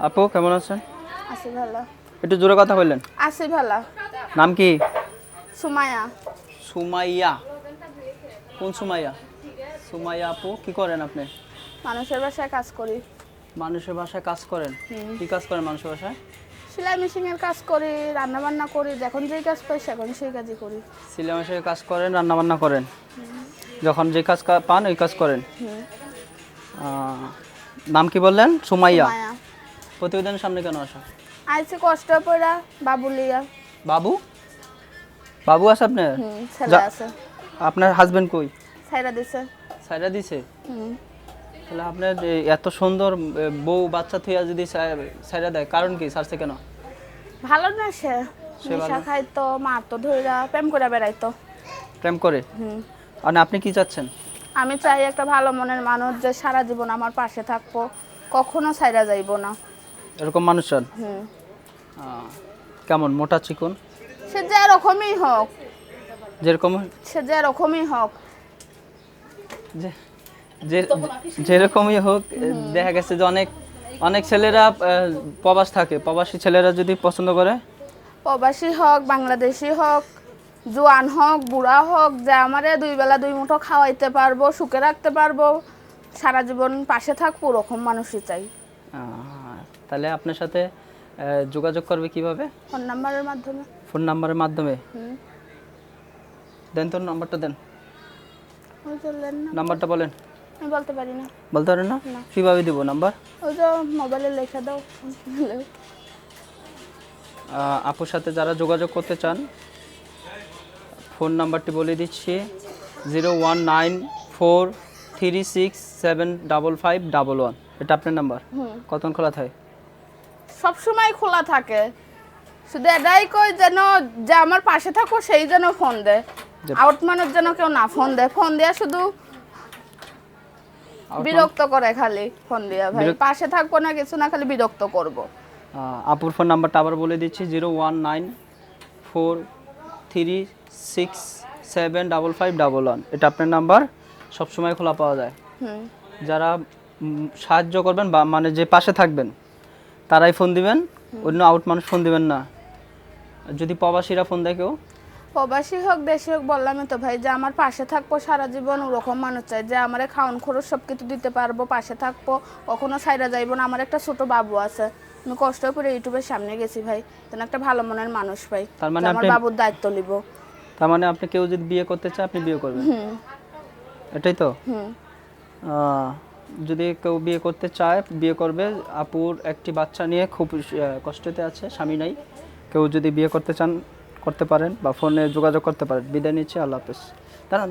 আপু কেমন আছেন? আছি ভালো। একটু জোরে কথা বললেন। আছি ভালো। নাম কি? সুমাইয়া। সুমাইয়া। কোন সুমাইয়া? সুমাইয়া আপু কি করেন আপনি? মানুষের বাসায় কাজ করি। মানুষের বাসায় কাজ করেন? কি কাজ করেন মানুষের বাসায়? সেলাই মেশিনের কাজ করি, রান্না বান্না করি, যখন যেই কাজ পাই সেখন সেই কাজই করি। সেলাই মেশিনের কাজ করেন, রান্না বান্না করেন, যখন যে কাজ পান ওই কাজ করেন। নাম কি বললেন? সুমাইয়া। সুমাইয়া। প্রতিদিনের সামনে কেন আসা? আইছি কষ্ট পড়া বাবুলিয়া। বাবু? বাবু আছে আপনার? ছেলে আছে। আপনার হাজবেন্ড কই? ছাইরা দিছে। সাইরা দিছে? তাহলে আপনার এত সুন্দর বউ বাচ্চা থুইয়া যদি সাইরা দেয়, কারণ কি? ছাড়ছে কেন? ভালো না সে। নেশা খাইতো, মারতো, ধইরা প্রেম করে বেড়াইতো। প্রেম করে? আর আপনি কি চাচ্ছেন? আমি চাই একটা ভালো মনের মানুষ যে সারা জীবন আমার পাশে থাকবো, কখনো ছাইরা যাইবো না। এরকম মানুষ চান? কেমন, মোটা চিকন? সে যে এরকমই হোক। যেরকম? সে যে এরকমই হোক। যেরকমই হোক। দেখা গেছে যে অনেক অনেক ছেলেরা প্রবাস থাকে, প্রবাসী ছেলেরা যদি পছন্দ করে? প্রবাসী হোক, বাংলাদেশি হোক, জোয়ান হোক, বুড়া হোক, যে আমারে দুই বেলা দুই মুঠো খাওয়াইতে পারবো, সুখে রাখতে পারবো, সারা জীবন পাশে থাকবো, ওরকম মানুষই চাই। তাহলে আপনার সাথে যোগাযোগ করবে কিভাবে? ফোন নাম্বারের মাধ্যমে। ফোন নাম্বারের মাধ্যমে? দেন তো, নাম্বারটা দেন। নাম্বারটা বলেন। আমি বলতে পারি না। বলতে পারেন না? কিভাবে দিব নাম্বার? ওই যে মোবাইলে লেখা দাও। আপুর সাথে যারা যোগাযোগ করতে চান, ফোন নাম্বারটি বলে দিচ্ছি, 01943675511। এটা আপনার নাম্বার? কতক্ষণ খোলা থাকে? সব সময় খোলা থাকে, শুধু এটাই কই যেন যে আমার পাশে থাকো সেই যেন ফোন দেয়, আউট মানুষ যেন কেউ না ফোন দেয়। ফোন দেয়া শুধু বিরক্ত করে, খালি ফোন দিয়া ভাই পাশে থাকবো না, কিছু না, খালি বিরক্ত করব। আপুর ফোন নাম্বারটা আবার বলে দিচ্ছি, 01943675511। এটা আপনার নাম্বার, সবসময় খোলা পাওয়া যায়। যারা সাহায্য করবেন বা মানে যে পাশে থাকবেন তারাই ফোন দিবেন, অন্য আউট মানুষ ফোন দিবেন না। যদি প্রবাসীরা ফোন দেয়, কেউ প্রবাসী হোক দেশি হোক, বললামই তো ভাই যে আমার পাশে থাকবো সারা জীবন, ওরকম মানুষ চাই যে আমার খাওয়ান খরচ সব কিছু দিতে পারবো, পাশে থাকবো, কখনো সাইরা যাইবো না। আমার একটা ছোট বাবু আছে, আমি কষ্ট করে ইউটিউবের সামনে গেছি ভাই, যেন একটা ভালো মনের মানুষ পাই, তার মানে আমার বাবুর দায়িত্ব নিব। তার মানে আপনি কেউ যদি বিয়ে করতে চায়, আপনি বিয়ে করবেন, এটাই তো? যদি কেউ বিয়ে করতে চায়, বিয়ে করবে। আপুর একটি বাচ্চা নিয়ে খুব কষ্টতে আছে, স্বামী নাই। কেউ যদি বিয়ে করতে চান, করতে পারেন, বা ফোনে যোগাযোগ করতে পারেন। বিদায় নিচ্ছি, আল্লাহ হাফেজ। দাঁড়ান।